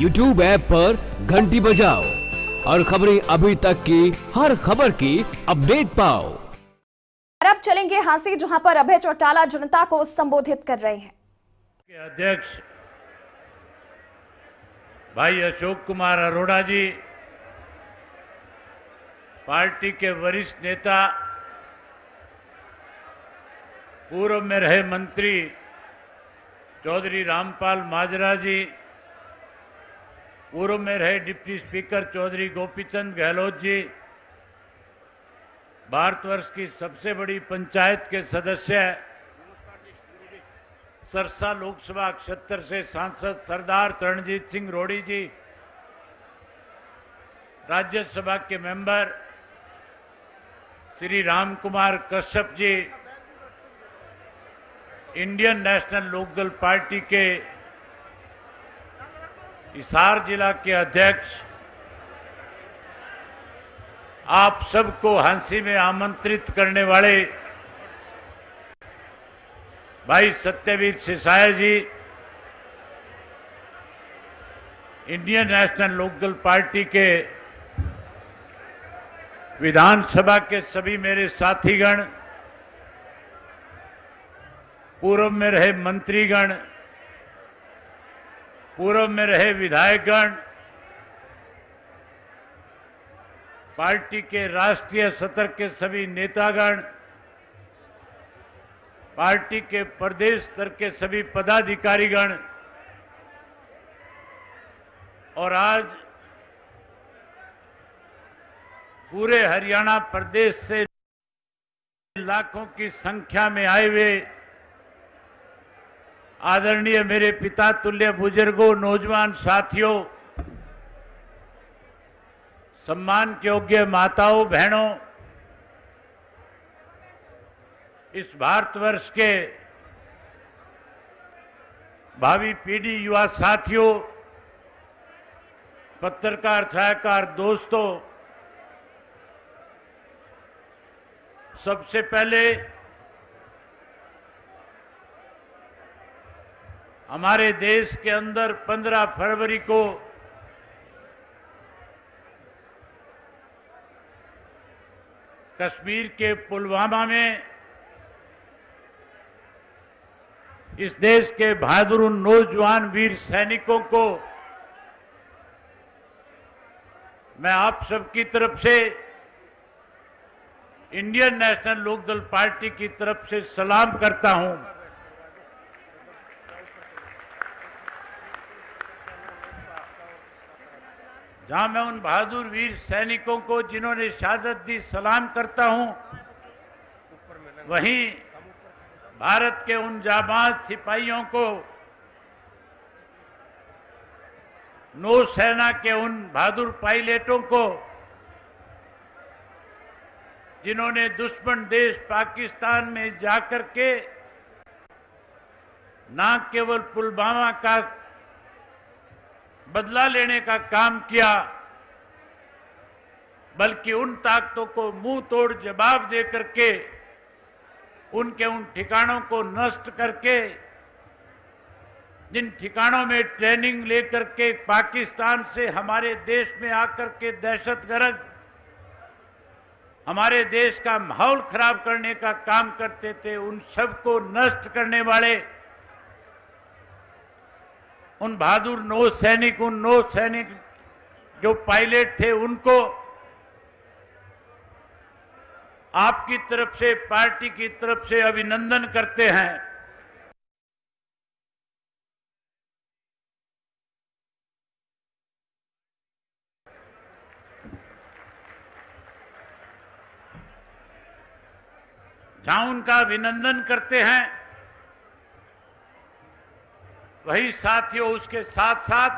YouTube app पर घंटी बजाओ और खबरें अभी तक की हर खबर की अपडेट पाओ। अब चलेंगे हांसी, जहां पर अभय चौटाला जनता को संबोधित कर रहे हैं। अध्यक्ष भाई अशोक कुमार अरोड़ा जी, पार्टी के वरिष्ठ नेता, पूर्व में रहे मंत्री चौधरी रामपाल माजरा जी, पूर्व में रहे डिप्टी स्पीकर चौधरी गोपीचंद गहलोत जी, भारतवर्ष की सबसे बड़ी पंचायत के सदस्य सरसा लोकसभा क्षेत्र से सांसद सरदार तरणजीत सिंह रोड़ी जी, राज्यसभा के member Shri Ram Kumar Kashyap ji, Indian national Lokdal party के हिसार जिला के अध्यक्ष, आप सबको हांसी में आमंत्रित करने वाले भाई सत्यवीर सिसाया जी, इंडियन नेशनल लोकदल पार्टी के विधानसभा के सभी मेरे साथीगण, पूर्व में रहे मंत्रीगण, पूर्व में रहे विधायकगण, पार्टी के राष्ट्रीय सत्र के सभी नेतागण, पार्टी के प्रदेश स्तर के सभी पदाधिकारीगण और आज पूरे हरियाणा प्रदेश से लाखों की संख्या में आए हुए आदरणीय मेरे पिता तुल्य बुजुर्गों, नौजवान साथियों, सम्मान के योग्य माताओं, बहनों, इस भारतवर्ष के भावी पीढ़ी, युवा साथियों, पत्रकार, छायाकार दोस्तों, सबसे पहले हमारे देश के अंदर 15 फरवरी को कश्मीर के पुलवामा में इस देश के बहादुर नौजवान वीर सैनिकों को मैं आप सबकी तरफ से, इंडियन नेशनल लोकदल पार्टी की तरफ से सलाम करता हूं। जहां मैं उन बहादुर वीर सैनिकों को जिन्होंने शहादत दी सलाम करता हूं, वहीं भारत के उन जाबाज सिपाहियों को, नौसेना के उन बहादुर पायलटों को जिन्होंने दुश्मन देश पाकिस्तान में जाकर के न केवल पुलवामा का बदला लेने का काम किया, बल्कि उन ताकतों को मुंह तोड़ जवाब दे करके उनके उन ठिकानों को नष्ट करके, जिन ठिकानों में ट्रेनिंग लेकर के पाकिस्तान से हमारे देश में आकर के दहशतगर्द हमारे देश का माहौल खराब करने का काम करते थे, उन सब को नष्ट करने वाले उन बहादुर नौ सैनिक जो पायलट थे, उनको आपकी तरफ से, पार्टी की तरफ से अभिनंदन करते हैं। जहां उनका अभिनंदन करते हैं, वही साथियों, उसके साथ साथ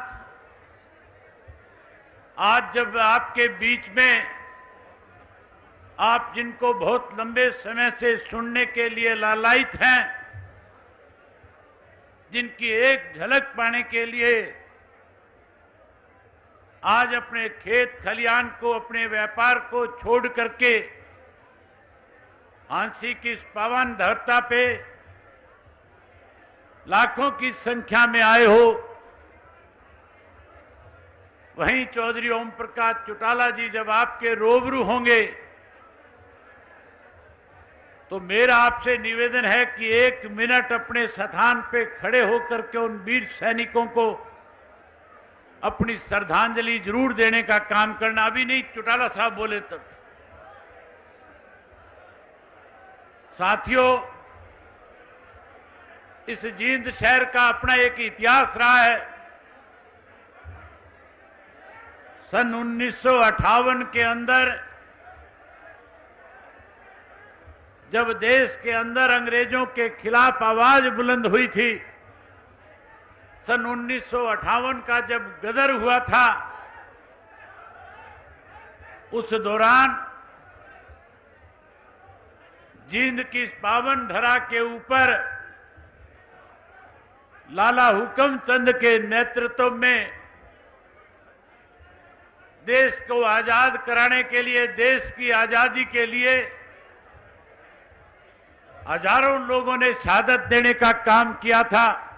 आज जब आपके बीच में, आप जिनको बहुत लंबे समय से सुनने के लिए लालायित हैं, जिनकी एक झलक पाने के लिए आज अपने खेत खलियान को, अपने व्यापार को छोड़ करके हांसी की इस पावन धरती पे लाखों की संख्या में आए हो, वहीं चौधरी ओम प्रकाश चौटाला जी जब आपके रूबरू होंगे तो मेरा आपसे निवेदन है कि 1 मिनट अपने स्थान पे खड़े होकर के उन वीर सैनिकों को अपनी श्रद्धांजलि जरूर देने का काम करना। अभी नहीं, चौटाला साहब बोले तब। साथियों, इस जींद शहर का अपना एक इतिहास रहा है। सन 1958 के अंदर जब देश के अंदर अंग्रेजों के खिलाफ आवाज बुलंद हुई थी, सन 1958 का जब गदर हुआ था, उस दौरान जींद की इस पावन धरा के ऊपर लाला हुक्म चंद के नेतृत्व में देश को आजाद कराने के लिए, देश की आजादी के लिए हजारों लोगों ने शहादत देने का काम किया था।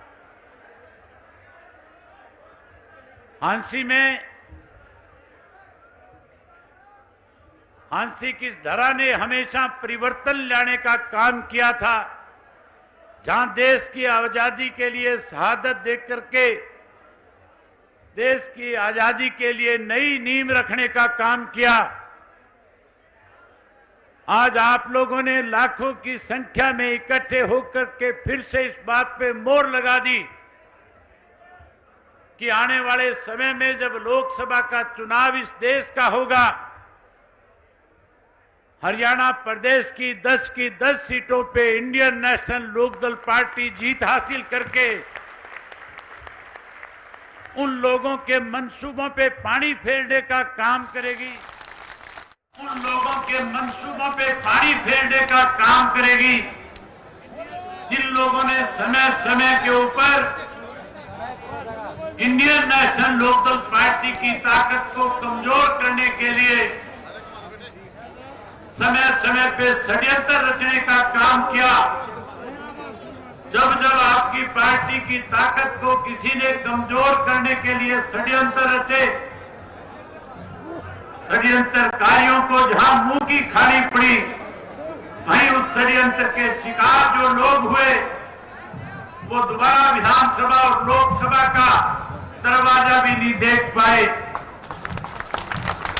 हांसी की धरा ने हमेशा परिवर्तन लाने का काम किया था। जहां देश की आजादी के लिए शहादत दे करके देश की आजादी के लिए नई नींव रखने का काम किया। आज आप लोगों ने लाखों की संख्या में इकट्ठे होकर के फिर से इस बात पे मोहर लगा दी कि आने वाले समय में जब लोकसभा का चुनाव इस देश का होगा, हरियाणा प्रदेश की 10 सीटों पे इंडियन नेशनल लोकदल पार्टी जीत हासिल करके उन लोगों के मंसूबों पे पानी फेरने का काम करेगी, उन लोगों के मंसूबों पे पानी फेरने का काम करेगी जिन लोगों ने समय समय के ऊपर इंडियन नेशनल लोकदल पार्टी की ताकत को कमजोर करने के लिए समय समय पे षड्यंत्र रचने का काम किया। जब जब आपकी पार्टी की ताकत को किसी ने कमजोर करने के लिए षड्यंत्र रचे, षड्यंत्रकारियों को जहां मुंह की खानी पड़ी, वहीं उस षड्यंत्र के शिकार जो लोग हुए वो दोबारा विधानसभा और लोकसभा का दरवाजा भी नहीं देख पाए।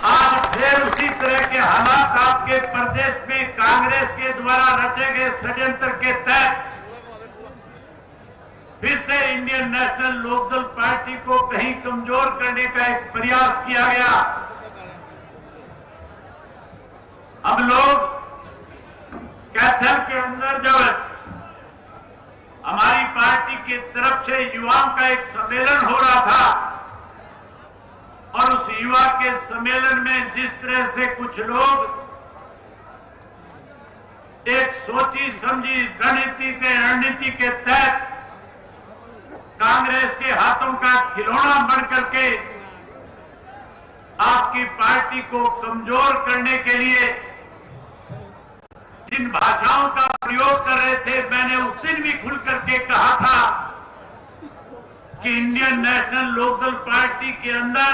आज फिर उसी तरह के हालात आपके प्रदेश में कांग्रेस के द्वारा रचे गए षड्यंत्र के तहत फिर से इंडियन नेशनल लोकदल पार्टी को कहीं कमजोर करने का एक प्रयास किया गया। अब लोग कैथल के अंदर जब हमारी पार्टी की तरफ से युवाओं का एक सम्मेलन हो रहा था और उस युवा के सम्मेलन में जिस तरह से कुछ लोग एक सोची समझी रणनीति के तहत कांग्रेस के हाथों का खिलौना बन करके आपकी पार्टी को कमजोर करने के लिए जिन भाषाओं का प्रयोग कर रहे थे, मैंने उस दिन भी खुल करके कहा था कि इंडियन नेशनल लोकदल पार्टी के अंदर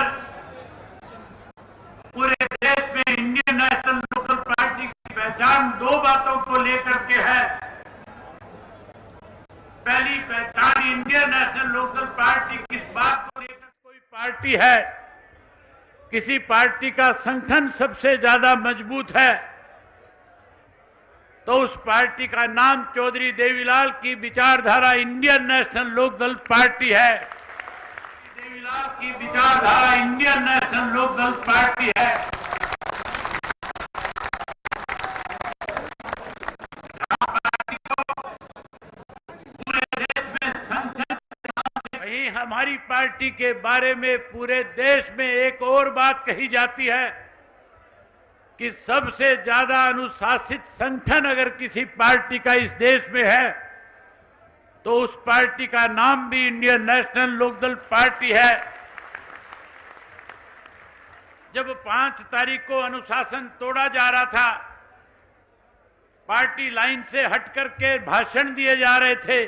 पूरे देश में इंडियन नेशनल लोकदल पार्टी की पहचान 2 बातों को लेकर के है। पहली पहचान इंडियन नेशनल लोकदल पार्टी किस बात को लेकर, कोई पार्टी है, किसी पार्टी का संगठन सबसे ज्यादा मजबूत है तो उस पार्टी का नाम चौधरी देवीलाल की विचारधारा इंडियन नेशनल लोकदल पार्टी है। देवीलाल की विचारधारा इंडियन नेशनल लोकदल पार्टी है। पूरे देश में संगठन, वही हमारी पार्टी के बारे में पूरे देश में एक और बात कही जाती है कि सबसे ज्यादा अनुशासित संगठन अगर किसी पार्टी का इस देश में है तो उस पार्टी का नाम भी इंडियन नेशनल लोकदल पार्टी है। जब 5 तारीख को अनुशासन तोड़ा जा रहा था, पार्टी लाइन से हट करके भाषण दिए जा रहे थे,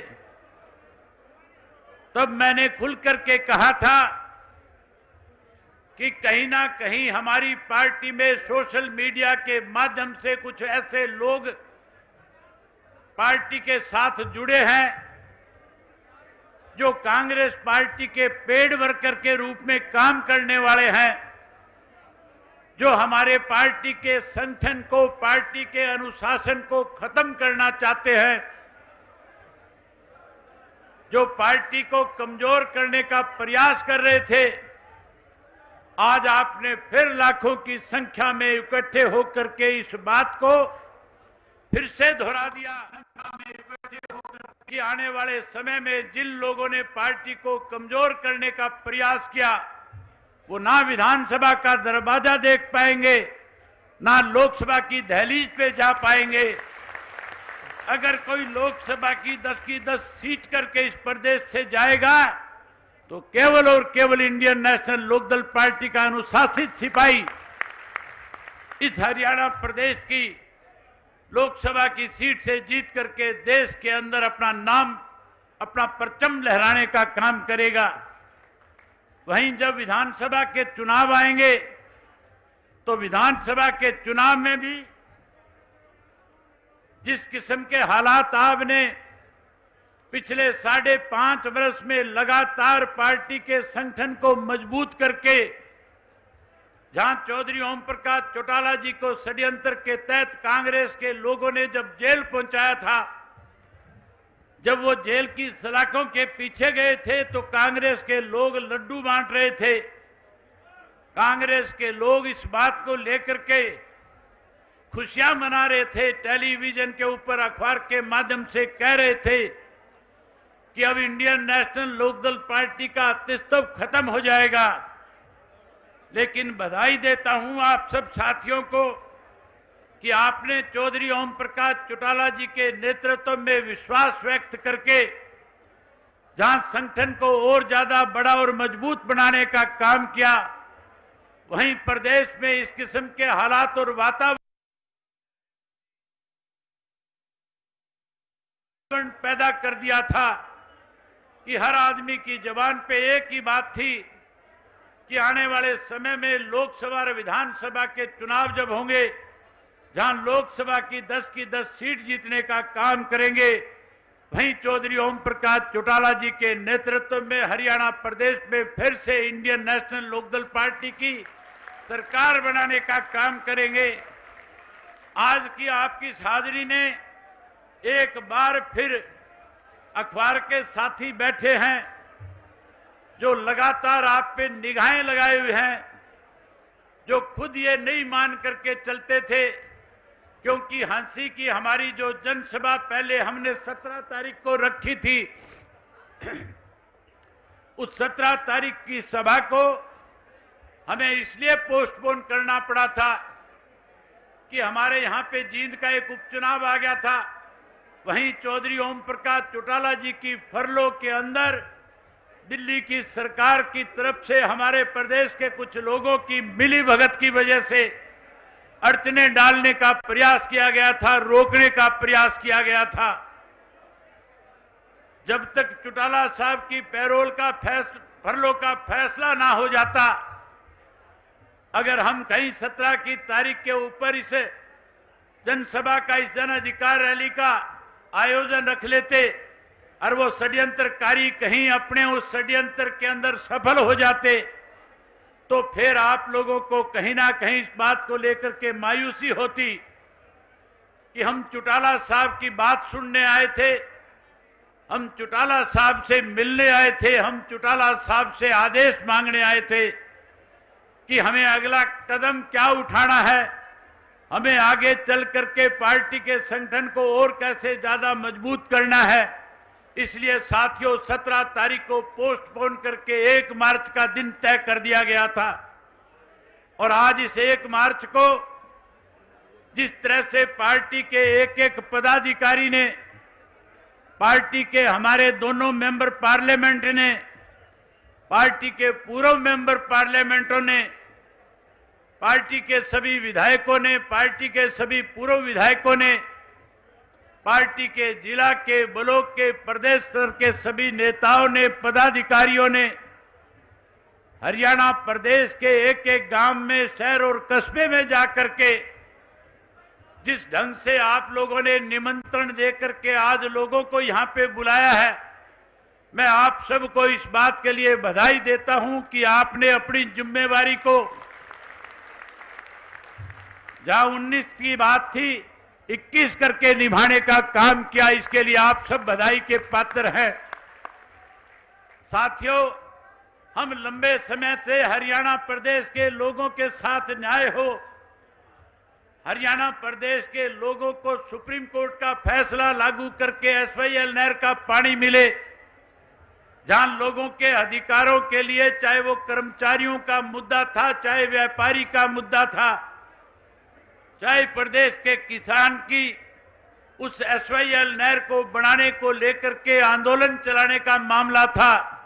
तब मैंने खुल करके कहा था कि कहीं ना कहीं हमारी पार्टी में सोशल मीडिया के माध्यम से कुछ ऐसे लोग पार्टी के साथ जुड़े हैं जो कांग्रेस पार्टी के पेड वर्कर के रूप में काम करने वाले हैं, जो हमारे पार्टी के संगठन को, पार्टी के अनुशासन को खत्म करना चाहते हैं, जो पार्टी को कमजोर करने का प्रयास कर रहे थे। आज आपने फिर लाखों की संख्या में इकट्ठे होकर के इस बात को फिर से दोहरा दिया कि आने वाले समय में जिन लोगों ने पार्टी को कमजोर करने का प्रयास किया वो ना विधानसभा का दरवाजा देख पाएंगे, ना लोकसभा की दहलीज पे जा पाएंगे। अगर कोई लोकसभा की 10 सीट करके इस प्रदेश से जाएगा तो केवल और केवल इंडियन नेशनल लोकदल पार्टी का अनुशासित सिपाही इस हरियाणा प्रदेश की लोकसभा की सीट से जीत करके देश के अंदर अपना नाम, अपना परचम लहराने का काम करेगा। वहीं जब विधानसभा के चुनाव आएंगे तो विधानसभा के चुनाव में भी जिस किस्म के हालात आपने पिछले 5.5 वर्ष में लगातार पार्टी के संगठन को मजबूत करके, जहां चौधरी ओम प्रकाश चौटाला जी को षड्यंत्र के तहत कांग्रेस के लोगों ने जब जेल पहुंचाया था, जब वो जेल की सलाखों के पीछे गए थे तो कांग्रेस के लोग लड्डू बांट रहे थे। कांग्रेस के लोग इस बात को लेकर के खुशियां मना रहे थे, टेलीविजन के ऊपर अखबार के माध्यम से कह रहे थे कि अब इंडियन नेशनल लोकदल पार्टी का अतिस्तव खत्म हो जाएगा। लेकिन बधाई देता हूं आप सब साथियों को कि आपने चौधरी ओम प्रकाश चौटाला जी के नेतृत्व में विश्वास व्यक्त करके जहां संगठन को और ज्यादा बड़ा और मजबूत बनाने का काम किया, वहीं प्रदेश में इस किस्म के हालात और वातावरण पैदा कर दिया था कि हर आदमी की जुबान पे एक ही बात थी कि आने वाले समय में लोकसभा और विधानसभा के चुनाव जब होंगे, जहां लोकसभा की 10 सीट जीतने का काम करेंगे, वहीं चौधरी ओम प्रकाश चौटाला जी के नेतृत्व में हरियाणा प्रदेश में फिर से इंडियन नेशनल लोकदल पार्टी की सरकार बनाने का काम करेंगे। आज की आपकी इस हाजिरी ने एक बार फिर अखबार के साथी बैठे हैं जो लगातार आप पे निगाहें लगाए हुए हैं, जो खुद ये नहीं मान करके चलते थे, क्योंकि हंसी की हमारी जो जनसभा पहले हमने 17 तारीख को रखी थी, उस 17 तारीख की सभा को हमें इसलिए पोस्टपोन करना पड़ा था कि हमारे यहाँ पे जींद का एक उपचुनाव आ गया था। वहीं चौधरी ओम प्रकाश चौटाला जी की फरलो के अंदर दिल्ली की सरकार की तरफ से हमारे प्रदेश के कुछ लोगों की मिली भगत की वजह से अड़चने डालने का प्रयास किया गया था, रोकने का प्रयास किया गया था। जब तक चौटाला साहब की पैरोल का फरलो का फैसला ना हो जाता, अगर हम कहीं 17 की तारीख के ऊपर इस जनसभा का, इस जन अधिकार रैली का आयोजन रख लेते और वो षड्यंत्रकारी कहीं अपने उस षड्यंत्र के अंदर सफल हो जाते, तो फिर आप लोगों को कहीं ना कहीं इस बात को लेकर के मायूसी होती कि हम चौटाला साहब की बात सुनने आए थे, हम चौटाला साहब से मिलने आए थे, हम चौटाला साहब से आदेश मांगने आए थे कि हमें अगला कदम क्या उठाना है, हमें आगे चल करके पार्टी के संगठन को और कैसे ज्यादा मजबूत करना है। इसलिए साथियों 17 तारीख को पोस्टपोन करके 1 मार्च का दिन तय कर दिया गया था। और आज इस 1 मार्च को जिस तरह से पार्टी के एक पदाधिकारी ने, पार्टी के हमारे दोनों मेंबर पार्लियामेंट ने, पार्टी के पूर्व मेंबर पार्लियामेंटों ने, पार्टी के सभी विधायकों ने, पार्टी के सभी पूर्व विधायकों ने, पार्टी के जिला के, ब्लॉक के, प्रदेश स्तर के सभी नेताओं ने, पदाधिकारियों ने हरियाणा प्रदेश के एक एक गांव में, शहर और कस्बे में जाकर के जिस ढंग से आप लोगों ने निमंत्रण देकर के आज लोगों को यहां पे बुलाया है, मैं आप सबको इस बात के लिए बधाई देता हूं कि आपने अपनी जिम्मेवारी को, जहां 19 की बात थी, 21 करके निभाने का काम किया। इसके लिए आप सब बधाई के पात्र हैं। साथियों, हम लंबे समय से हरियाणा प्रदेश के लोगों के साथ न्याय हो, हरियाणा प्रदेश के लोगों को सुप्रीम कोर्ट का फैसला लागू करके एसवाईएल नहर का पानी मिले, जहां लोगों के अधिकारों के लिए, चाहे वो कर्मचारियों का मुद्दा था, चाहे व्यापारी का मुद्दा था, चाहे प्रदेश के किसान की उस एसवाईएल नहर को बनाने को लेकर के आंदोलन चलाने का मामला था,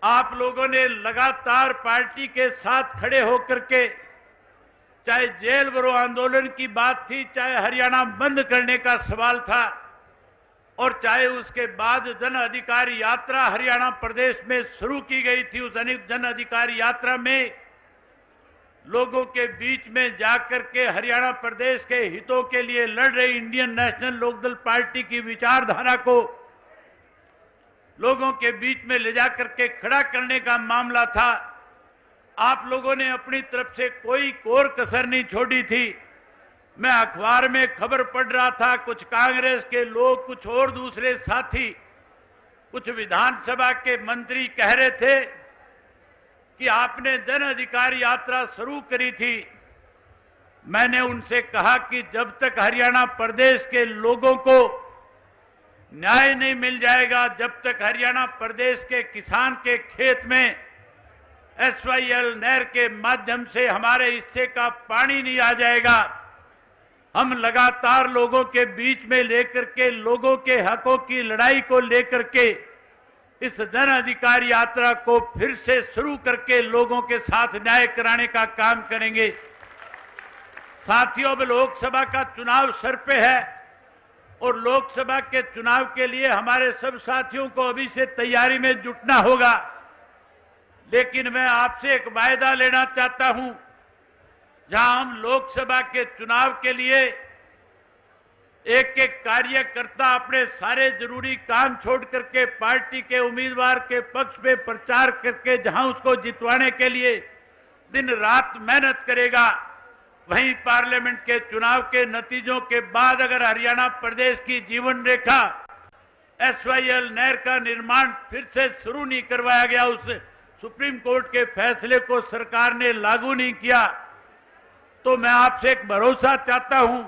आप लोगों ने लगातार पार्टी के साथ खड़े होकर के, चाहे जेल भरो आंदोलन की बात थी, चाहे हरियाणा बंद करने का सवाल था, और चाहे उसके बाद जन अधिकार यात्रा हरियाणा प्रदेश में शुरू की गई थी। उस जन अधिकार यात्रा में लोगों के बीच में जाकर के हरियाणा प्रदेश के हितों के लिए लड़ रही इंडियन नेशनल लोकदल पार्टी की विचारधारा को लोगों के बीच में ले जाकर के खड़ा करने का मामला था। आप लोगों ने अपनी तरफ से कोई कोर कसर नहीं छोड़ी थी। मैं अखबार में खबर पढ़ रहा था, कुछ कांग्रेस के लोग, कुछ और दूसरे साथी, कुछ विधानसभा के मंत्री कह रहे थे कि आपने जन अधिकार यात्रा शुरू करी थी। मैंने उनसे कहा कि जब तक हरियाणा प्रदेश के लोगों को न्याय नहीं मिल जाएगा, जब तक हरियाणा प्रदेश के किसान के खेत में एसवाईएल नहर के माध्यम से हमारे हिस्से का पानी नहीं आ जाएगा, हम लगातार लोगों के बीच में लेकर के, लोगों के हकों की लड़ाई को लेकर के इस जन अधिकार यात्रा को फिर से शुरू करके लोगों के साथ न्याय कराने का काम करेंगे। साथियों, अब लोकसभा का चुनाव सर पे है और लोकसभा के चुनाव के लिए हमारे सब साथियों को अभी से तैयारी में जुटना होगा। लेकिन मैं आपसे एक वायदा लेना चाहता हूं, जहां हम लोकसभा के चुनाव के लिए एक एक कार्यकर्ता अपने सारे जरूरी काम छोड़ करके पार्टी के उम्मीदवार के पक्ष में प्रचार करके जहां उसको जितवाने के लिए दिन रात मेहनत करेगा, वहीं पार्लियामेंट के चुनाव के नतीजों के बाद अगर हरियाणा प्रदेश की जीवन रेखा एसवाईएल नहर का निर्माण फिर से शुरू नहीं करवाया गया, उस सुप्रीम कोर्ट के फैसले को सरकार ने लागू नहीं किया, तो मैं आपसे एक भरोसा चाहता हूं,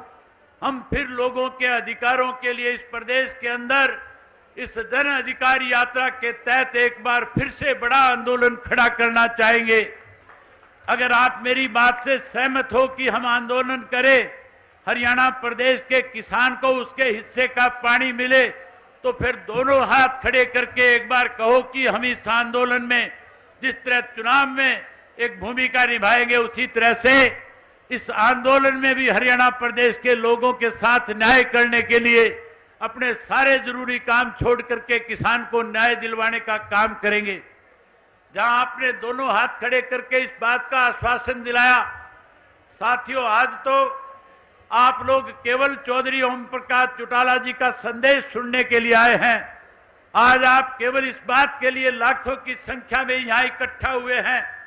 हम फिर लोगों के अधिकारों के लिए इस प्रदेश के अंदर इस जन अधिकार यात्रा के तहत एक बार फिर से बड़ा आंदोलन खड़ा करना चाहेंगे। अगर आप मेरी बात से सहमत हो कि हम आंदोलन करें, हरियाणा प्रदेश के किसान को उसके हिस्से का पानी मिले, तो फिर दोनों हाथ खड़े करके एक बार कहो कि हम इस आंदोलन में जिस तरह चुनाव में एक भूमिका निभाएंगे, उसी तरह से इस आंदोलन में भी हरियाणा प्रदेश के लोगों के साथ न्याय करने के लिए अपने सारे जरूरी काम छोड़ करके किसान को न्याय दिलवाने का काम करेंगे। जहां आपने दोनों हाथ खड़े करके इस बात का आश्वासन दिलाया, साथियों, आज तो आप लोग केवल चौधरी ओम प्रकाश चौटाला जी का संदेश सुनने के लिए आए हैं। आज आप केवल इस बात के लिए लाखों की संख्या में यहां इकट्ठा हुए हैं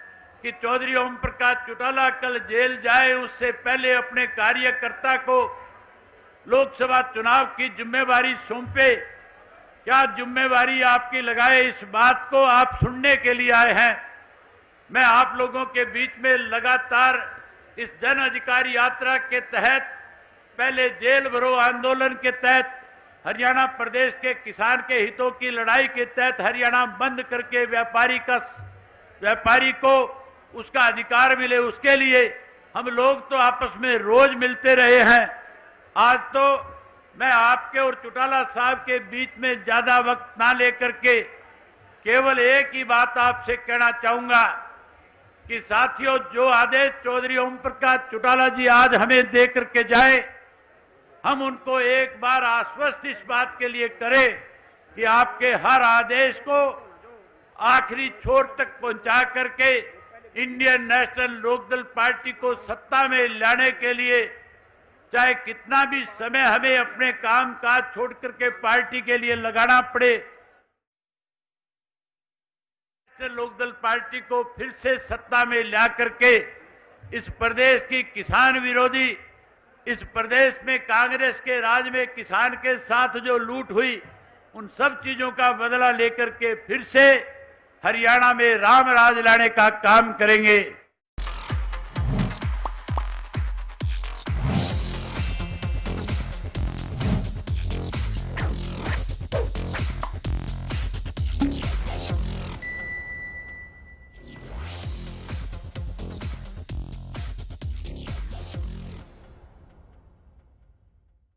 कि चौधरी ओम प्रकाश चौटाला कल जेल जाए, उससे पहले अपने कार्यकर्ता को लोकसभा चुनाव की जिम्मेवारी सौंपे। क्या जिम्मेवारी आपकी लगाए, इस बात को आप सुनने के लिए आए हैं। मैं आप लोगों के बीच में लगातार इस जन अधिकार यात्रा के तहत, पहले जेल भरो आंदोलन के तहत, हरियाणा प्रदेश के किसान के हितों की लड़ाई के तहत हरियाणा बंद करके व्यापारी को उसका अधिकार मिले, उसके लिए हम लोग तो आपस में रोज मिलते रहे हैं। आज तो मैं आपके और चौटाला साहब के बीच में ज्यादा वक्त ना लेकर के केवल एक ही बात आपसे कहना चाहूंगा कि साथियों, जो आदेश चौधरी ओम प्रकाश चौटाला जी आज हमें दे करके जाए, हम उनको एक बार आश्वस्त इस बात के लिए करें कि आपके हर आदेश को आखिरी छोर तक पहुंचा करके इंडियन नेशनल लोकदल पार्टी को सत्ता में लाने के लिए चाहे कितना भी समय हमें अपने काम काज छोड़ करके पार्टी के लिए लगाना पड़े, नेशनल लोकदल पार्टी को फिर से सत्ता में ला करके इस प्रदेश की किसान विरोधी, इस प्रदेश में कांग्रेस के राज में किसान के साथ जो लूट हुई, उन सब चीजों का बदला लेकर के फिर से हरियाणा में राम राज लाने का काम करेंगे।